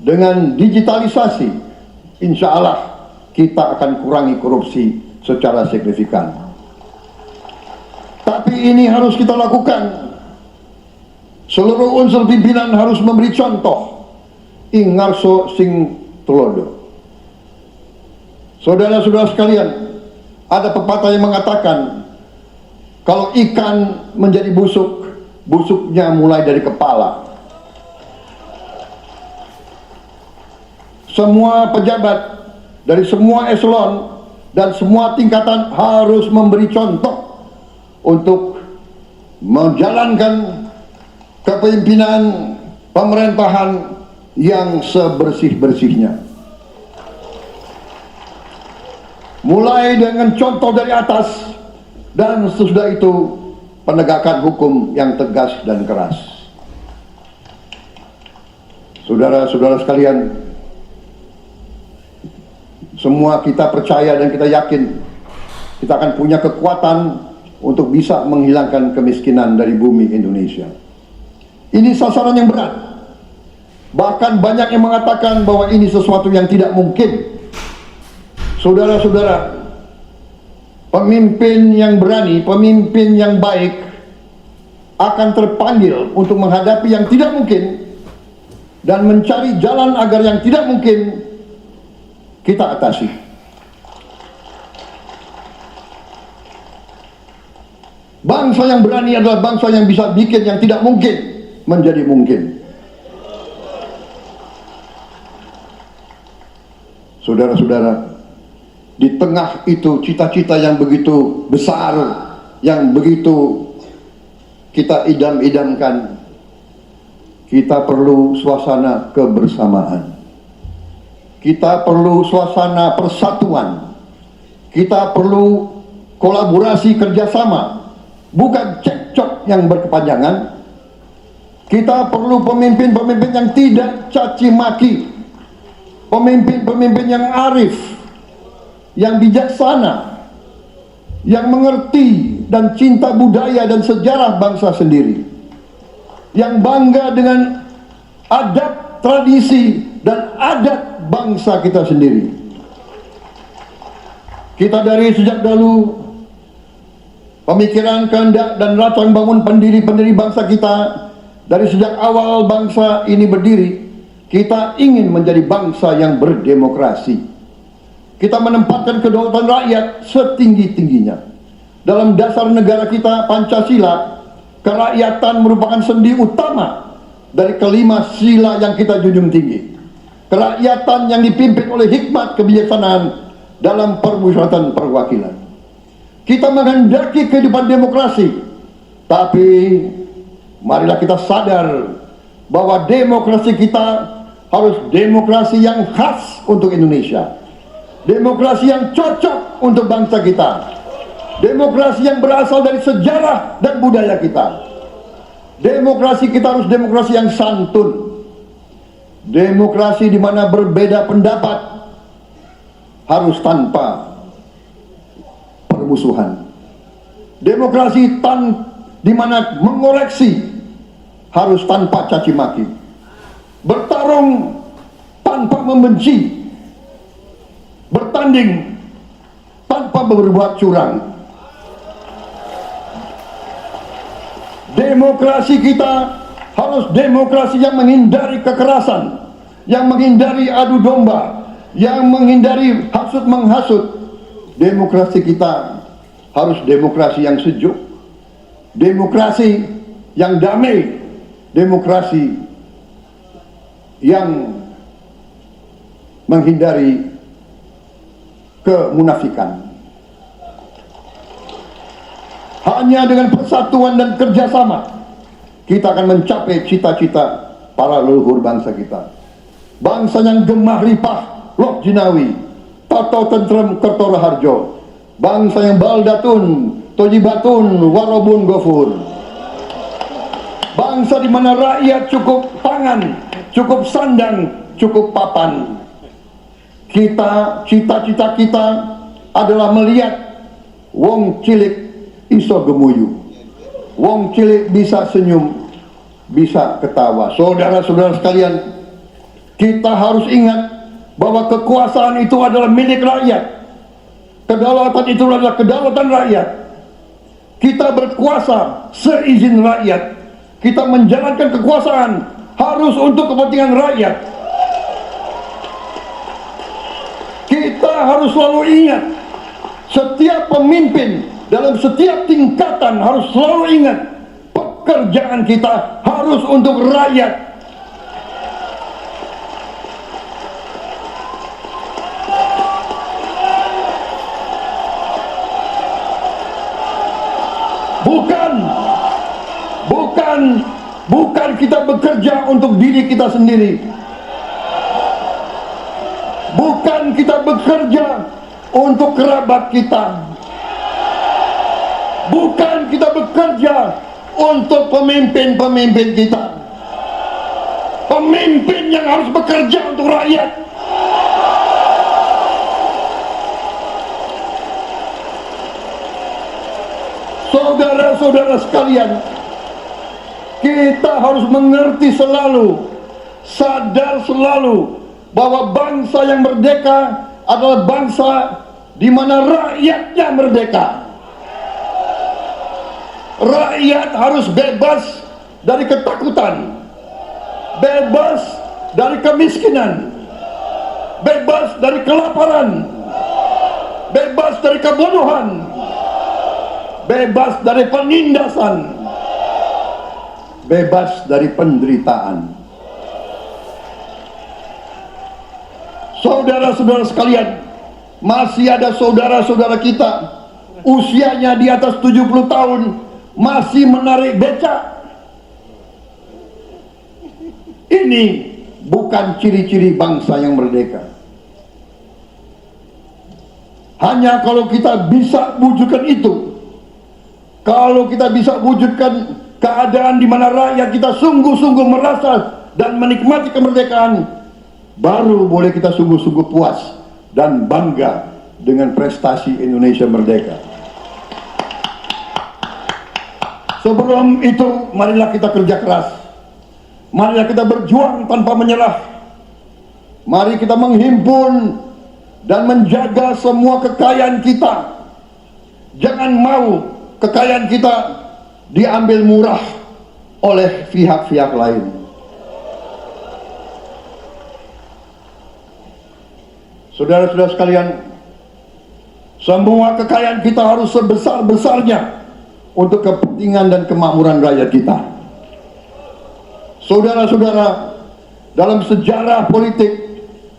dengan digitalisasi, insya Allah kita akan kurangi korupsi secara signifikan. Tapi ini harus kita lakukan. Seluruh unsur pimpinan harus memberi contoh. Ingarso sing tulodo. Saudara-saudara sekalian, ada pepatah yang mengatakan, kalau ikan menjadi busuk, busuknya mulai dari kepala. Semua pejabat dari semua eselon dan semua tingkatan harus memberi contoh untuk menjalankan kepemimpinan pemerintahan yang sebersih-bersihnya. Mulai dengan contoh dari atas, dan sesudah itu penegakan hukum yang tegas dan keras. Saudara-saudara sekalian, semua kita percaya dan kita yakin kita akan punya kekuatan untuk bisa menghilangkan kemiskinan dari bumi Indonesia. Ini sasaran yang berat. Bahkan banyak yang mengatakan bahwa ini sesuatu yang tidak mungkin. Saudara-saudara, pemimpin yang berani, pemimpin yang baik akan terpanggil untuk menghadapi yang tidak mungkin dan mencari jalan agar yang tidak mungkin kita atasi. Bangsa yang berani adalah bangsa yang bisa bikin yang tidak mungkin menjadi mungkin. Saudara-saudara, di tengah itu cita-cita yang begitu besar, yang begitu kita idam-idamkan, kita perlu suasana kebersamaan. Kita perlu suasana persatuan. Kita perlu kolaborasi kerjasama, bukan cekcok yang berkepanjangan. Kita perlu pemimpin-pemimpin yang tidak caci maki, pemimpin-pemimpin yang arif, yang bijaksana, yang mengerti dan cinta budaya dan sejarah bangsa sendiri, yang bangga dengan adat, tradisi, dan adat bangsa kita sendiri. Kita dari sejak dahulu, pemikiran, kehendak, dan rancang bangun pendiri-pendiri bangsa kita, dari sejak awal bangsa ini berdiri, kita ingin menjadi bangsa yang berdemokrasi. Kita menempatkan kedaulatan rakyat setinggi-tingginya. Dalam dasar negara kita, Pancasila, kerakyatan merupakan sendi utama dari kelima sila yang kita junjung tinggi. Kerakyatan yang dipimpin oleh hikmat kebijaksanaan dalam permusyawaratan perwakilan. Kita menghendaki kehidupan demokrasi, tapi marilah kita sadar bahwa demokrasi kita harus demokrasi yang khas untuk Indonesia. Demokrasi yang cocok untuk bangsa kita. Demokrasi yang berasal dari sejarah dan budaya kita. Demokrasi kita harus demokrasi yang santun. Demokrasi di mana berbeda pendapat harus tanpa permusuhan. Demokrasi di mana mengoreksi harus tanpa caci maki. Bertarung tanpa membenci. Bertanding tanpa berbuat curang. Demokrasi kita harus demokrasi yang menghindari kekerasan, yang menghindari adu domba, yang menghindari hasut menghasut. Demokrasi kita harus demokrasi yang sejuk, demokrasi yang damai, demokrasi yang menghindari kemunafikan. Hanya dengan persatuan dan kerjasama kita akan mencapai cita-cita para leluhur bangsa kita. Bangsa yang gemah ripah Lok Jinawi, Tato Tentrem Kerto Raharjo. Bangsa yang baldatun, tojibatun, warobun gofur. Bangsa di mana rakyat cukup pangan, cukup sandang, cukup papan. Cita-cita kita adalah melihat wong cilik iso gemuyu, wong cilik bisa senyum, bisa ketawa. Saudara-saudara sekalian, Kita harus ingat bahwa kekuasaan itu adalah milik rakyat. Kedaulatan itu adalah kedaulatan rakyat. Kita berkuasa seizin rakyat. Kita menjalankan kekuasaan harus untuk kepentingan rakyat. Kita harus selalu ingat, setiap pemimpin dalam setiap tingkatan harus selalu ingat, pekerjaan kita harus untuk rakyat. Bukan kita bekerja untuk diri kita sendiri. Bukan kita bekerja untuk kerabat kita. Bukan kita bekerja untuk pemimpin-pemimpin kita. Pemimpin yang harus bekerja untuk rakyat. Saudara-saudara sekalian, kita harus mengerti selalu, sadar selalu bahwa bangsa yang merdeka adalah bangsa di mana rakyatnya merdeka. Rakyat harus bebas dari ketakutan, bebas dari kemiskinan, bebas dari kelaparan, bebas dari kebodohan, bebas dari penindasan, bebas dari penderitaan. Saudara-saudara sekalian, masih ada saudara-saudara kita usianya di atas 70 tahun masih menarik becak. Ini bukan ciri-ciri bangsa yang merdeka. Hanya kalau kita bisa wujudkan itu, kalau kita bisa wujudkan keadaan di mana rakyat kita sungguh-sungguh merasa dan menikmati kemerdekaan, baru boleh kita sungguh-sungguh puas dan bangga dengan prestasi Indonesia merdeka. Sebelum itu, marilah kita kerja keras. Marilah kita berjuang tanpa menyerah. Mari kita menghimpun dan menjaga semua kekayaan kita. Jangan mau kekayaan kita diambil murah oleh pihak-pihak lain. Saudara-saudara sekalian, semua kekayaan kita harus sebesar-besarnya untuk kepentingan dan kemakmuran rakyat kita. Saudara-saudara, dalam sejarah politik,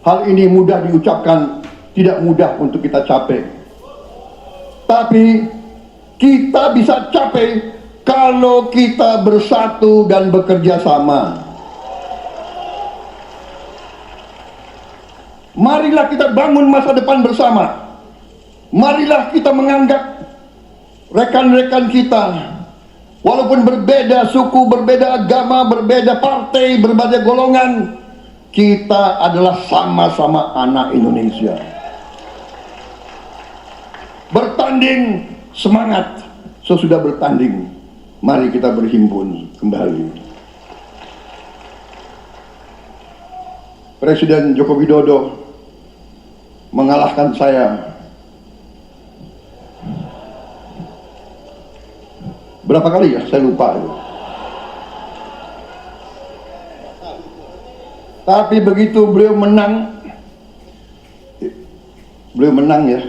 hal ini mudah diucapkan, tidak mudah untuk kita capai. Tapi kita bisa capai kalau kita bersatu dan bekerja sama. Marilah kita bangun masa depan bersama. Marilah kita menganggap rekan-rekan kita, walaupun berbeda suku, berbeda agama, berbeda partai, berbeda golongan, kita adalah sama-sama anak Indonesia. Bertanding, semangat. Sesudah bertanding, mari kita berhimpun kembali. Presiden Joko Widodo mengalahkan saya berapa kali ya, saya lupa. Tapi begitu beliau menang ya,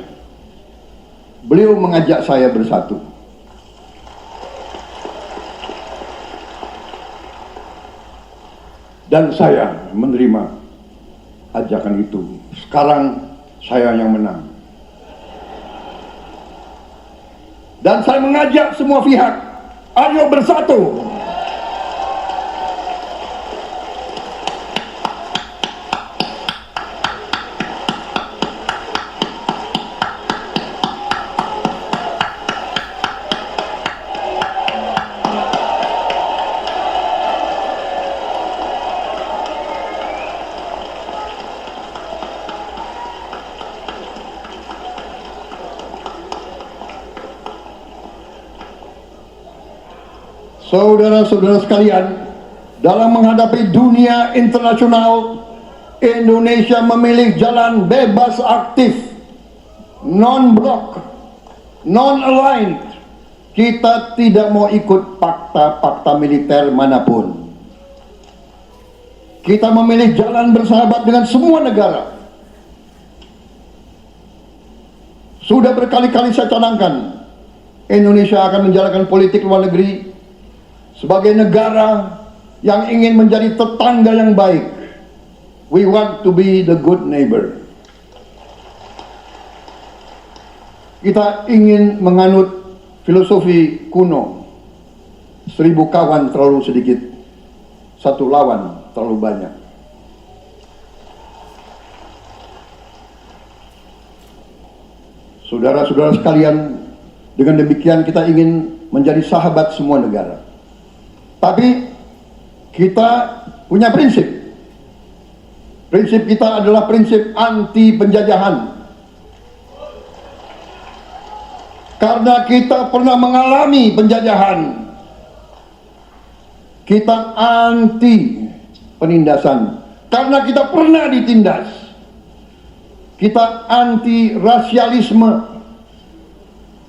beliau mengajak saya bersatu. Dan saya menerima ajakan itu. Sekarang saya yang menang. Dan saya mengajak semua pihak, ayo bersatu. Saudara-saudara sekalian, dalam menghadapi dunia internasional Indonesia memilih jalan bebas aktif, non-blok, non-aligned. Kita tidak mau ikut fakta-fakta militer manapun. Kita memilih jalan bersahabat dengan semua negara. Sudah berkali-kali saya canangkan, Indonesia akan menjalankan politik luar negeri sebagai negara yang ingin menjadi tetangga yang baik. We want to be the good neighbor. Kita ingin menganut filosofi kuno, 1000 kawan terlalu sedikit, 1 lawan terlalu banyak. Saudara-saudara sekalian, dengan demikian kita ingin menjadi sahabat semua negara. Tapi kita punya prinsip. Prinsip kita adalah prinsip anti penjajahan. Karena kita pernah mengalami penjajahan, kita anti penindasan. Karena kita pernah ditindas, kita anti rasialisme,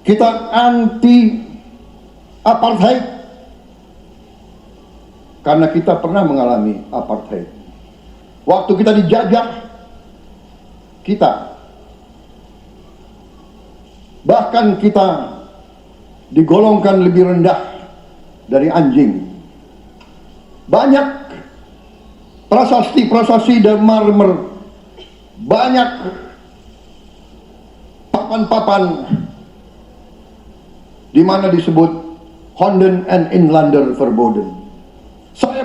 kita anti apartheid. Karena kita pernah mengalami apartheid. Waktu kita dijajah, bahkan kita digolongkan lebih rendah dari anjing. Banyak prasasti-prasasti dan marmer, banyak papan-papan di mana disebut Honden and Inlander Verboden. Saya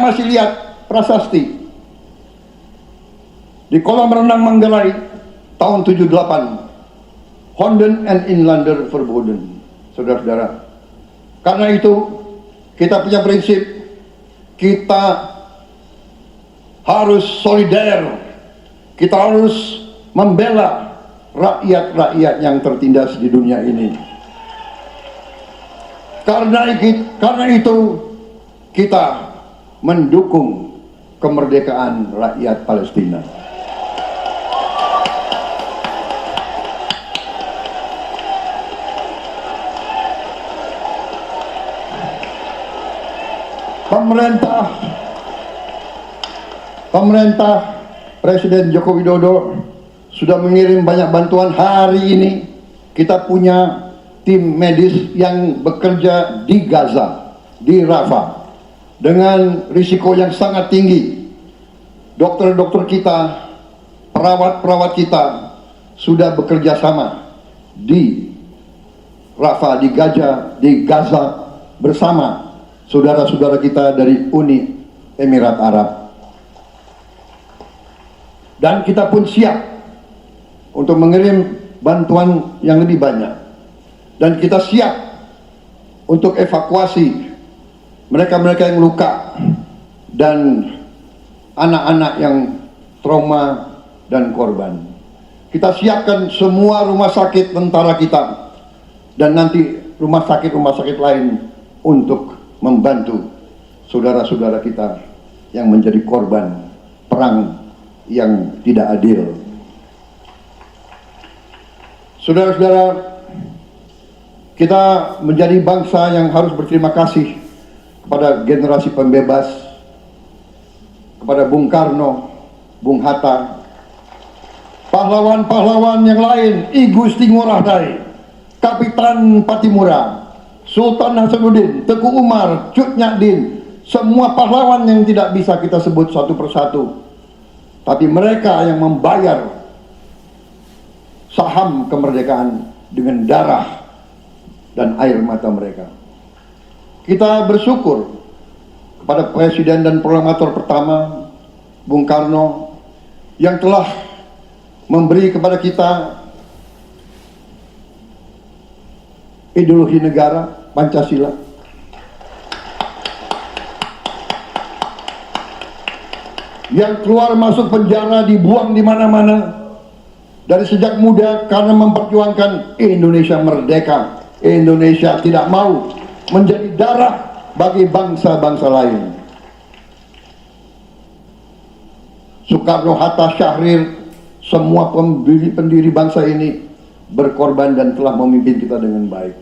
masih lihat prasasti di kolam renang Manggarai tahun 78, Honden and Inlander Verboden, saudara-saudara. Karena itu kita punya prinsip, kita harus solider, kita harus membela rakyat-rakyat yang tertindas di dunia ini. Karena itu kita mendukung kemerdekaan rakyat Palestina. Pemerintah Presiden Joko Widodo sudah mengirim banyak bantuan. Hari ini kita punya tim medis yang bekerja di Gaza, di Rafah, dengan risiko yang sangat tinggi. Dokter-dokter kita, perawat-perawat kita sudah bekerja sama di Rafah, di Gaza bersama saudara-saudara kita dari Uni Emirat Arab. Dan kita pun siap untuk mengirim bantuan yang lebih banyak. Dan kita siap untuk evakuasi mereka-mereka yang luka dan anak-anak yang trauma dan korban. Kita siapkan semua rumah sakit tentara kita dan nanti rumah sakit lain untuk membantu saudara-saudara kita yang menjadi korban perang yang tidak adil. Saudara-saudara, kita menjadi bangsa yang harus berterima kasih kepada generasi pembebas, kepada Bung Karno, Bung Hatta, pahlawan-pahlawan yang lain, I Gusti Ngurah Rai, Kapitan Patimura, Sultan Hasanuddin, Teku Umar, Cut Nyak semua pahlawan yang tidak bisa kita sebut satu persatu. Tapi mereka yang membayar saham kemerdekaan dengan darah dan air mata mereka. Kita bersyukur kepada Presiden dan Proklamator pertama, Bung Karno, yang telah memberi kepada kita ideologi negara, Pancasila. Yang keluar masuk penjara, dibuang di mana-mana dari sejak muda karena memperjuangkan Indonesia merdeka. Indonesia tidak mau menjadi darah bagi bangsa-bangsa lain. Soekarno, Hatta, Syahrir, semua pendiri bangsa ini berkorban dan telah memimpin kita dengan baik.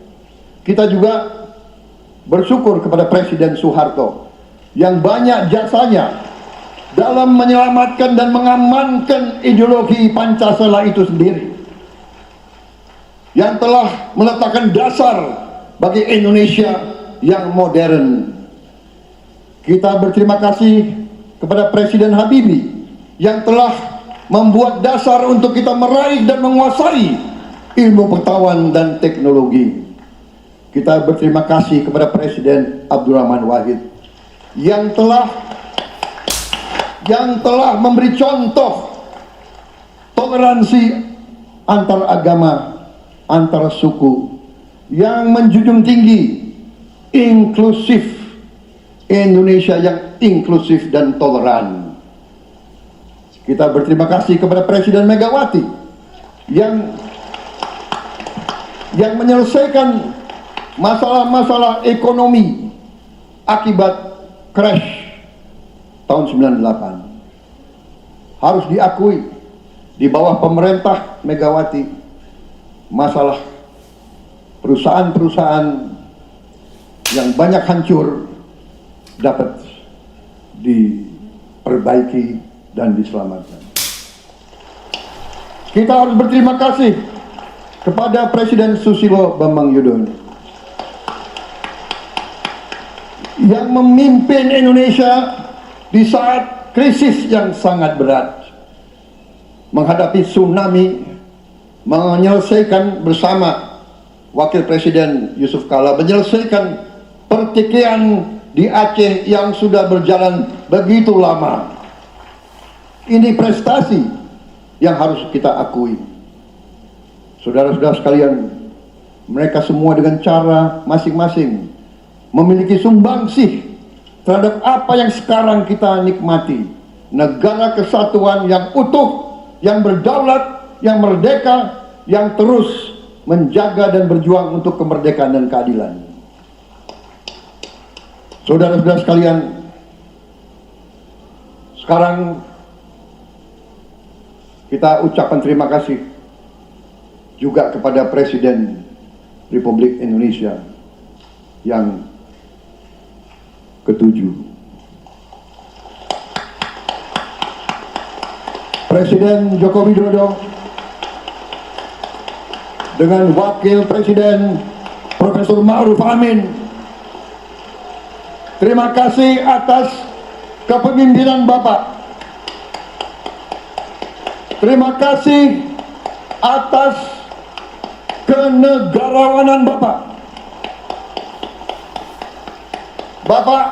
Kita juga bersyukur kepada Presiden Soeharto yang banyak jasanya dalam menyelamatkan dan mengamankan ideologi Pancasila itu sendiri, yang telah meletakkan dasar bagi Indonesia yang modern. Kita berterima kasih kepada Presiden Habibie yang telah membuat dasar untuk kita meraih dan menguasai ilmu pengetahuan dan teknologi. Kita berterima kasih kepada Presiden Abdurrahman Wahid yang telah memberi contoh toleransi antar agama, antar suku, yang menjunjung tinggi inklusif, Indonesia yang inklusif dan toleran. Kita berterima kasih kepada Presiden Megawati yang menyelesaikan masalah-masalah ekonomi akibat crash tahun 98. Harus diakui, di bawah pemerintah Megawati, masalah perusahaan-perusahaan yang banyak hancur dapat diperbaiki dan diselamatkan. Kita harus berterima kasih kepada Presiden Susilo Bambang Yudhoyono yang memimpin Indonesia di saat krisis yang sangat berat, menghadapi tsunami, menyelesaikan bersama Wakil Presiden Yusuf Kala, menyelesaikan pertikaian di Aceh yang sudah berjalan begitu lama. Ini prestasi yang harus kita akui. Saudara-saudara sekalian, mereka semua dengan cara masing-masing memiliki sumbangsih terhadap apa yang sekarang kita nikmati. Negara kesatuan yang utuh, yang berdaulat, yang merdeka, yang terus menjaga dan berjuang untuk kemerdekaan dan keadilan. Saudara-saudara sekalian, sekarang kita ucapkan terima kasih juga kepada Presiden Republik Indonesia yang ketujuh. Presiden Joko Widodo dengan Wakil Presiden Profesor Ma'ruf Amin, terima kasih atas kepemimpinan Bapak. Terima kasih atas kenegarawanan Bapak. Bapak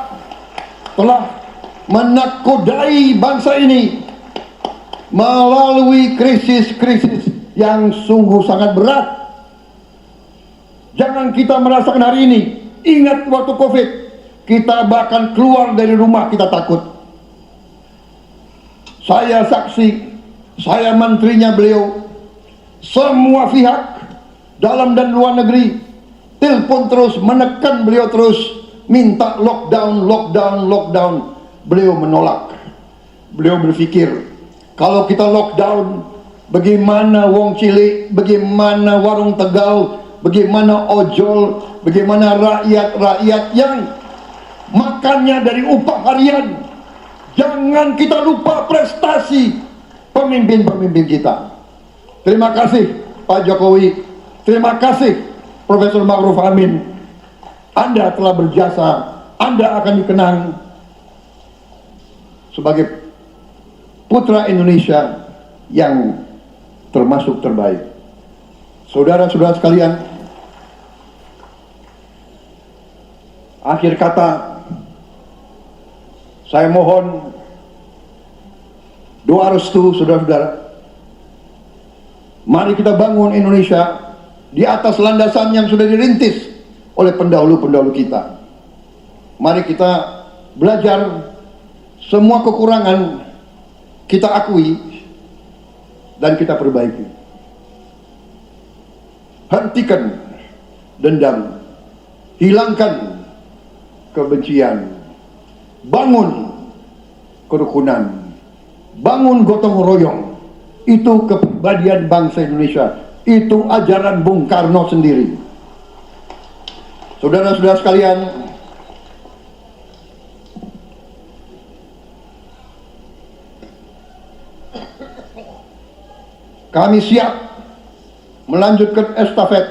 telah menakodai bangsa ini melalui krisis-krisis yang sungguh sangat berat. Jangan kita merasakan hari ini. Ingat waktu COVID, kita bahkan keluar dari rumah kita takut. Saya saksi, saya menterinya beliau, semua pihak dalam dan luar negeri telepon terus, menekan beliau terus, minta lockdown, lockdown, lockdown. Beliau menolak. Beliau berpikir, kalau kita lockdown, bagaimana wong cilik, bagaimana warung Tegal, bagaimana ojol, bagaimana rakyat-rakyat yang makannya dari upah harian. Jangan kita lupa prestasi pemimpin-pemimpin kita. Terima kasih Pak Jokowi, terima kasih Profesor Ma'ruf Amin. Anda telah berjasa, Anda akan dikenang sebagai putra Indonesia yang termasuk terbaik. Saudara-saudara sekalian, akhir kata, saya mohon doa restu saudara-saudara. Mari kita bangun Indonesia di atas landasan yang sudah dirintis oleh pendahulu-pendahulu kita. Mari kita belajar, semua kekurangan kita akui dan kita perbaiki. Hentikan dendam, hilangkan kebencian, bangun kerukunan, bangun gotong royong. Itu kepribadian bangsa Indonesia. Itu ajaran Bung Karno sendiri. Saudara-saudara sekalian, kami siap melanjutkan estafet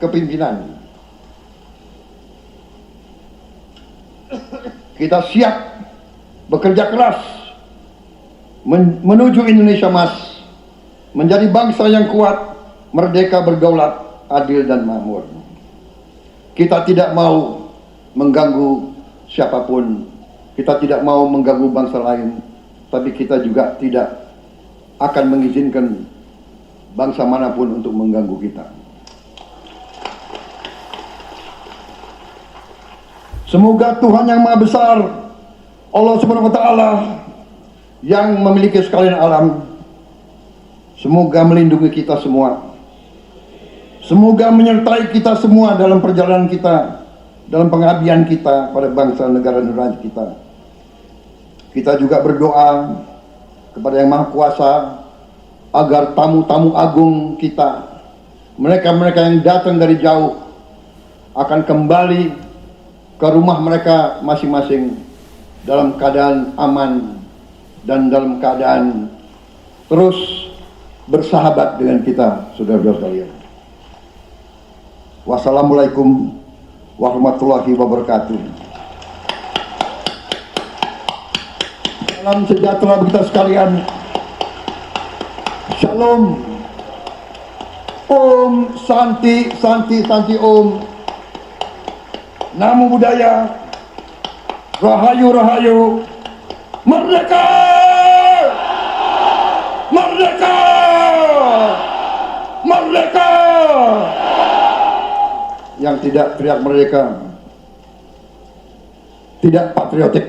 kepimpinan. Kita siap bekerja keras menuju Indonesia Emas, menjadi bangsa yang kuat, merdeka, berdaulat, adil dan makmur. Kita tidak mau mengganggu siapapun, kita tidak mau mengganggu bangsa lain, tapi kita juga tidak akan mengizinkan bangsa manapun untuk mengganggu kita. Semoga Tuhan yang Maha Besar, Allah Subhanahu wa Ta'ala, yang memiliki sekalian alam, semoga melindungi kita semua. Semoga menyertai kita semua dalam perjalanan kita, dalam pengabdian kita pada bangsa, negara, dan rakyat kita. Kita juga berdoa kepada Yang Maha Kuasa agar tamu-tamu agung kita, mereka-mereka yang datang dari jauh, akan kembali ke rumah mereka masing-masing dalam keadaan aman dan dalam keadaan terus bersahabat dengan kita, saudara-saudara sekalian. Wassalamualaikum warahmatullahi wabarakatuh. Salam sejahtera kita sekalian. Shalom. Om Santi Santi Santi Om. Namo Buddhaya. Rahayu Rahayu. Merdeka! Merdeka! Merdeka! Yang tidak teriak merdeka tidak patriotik.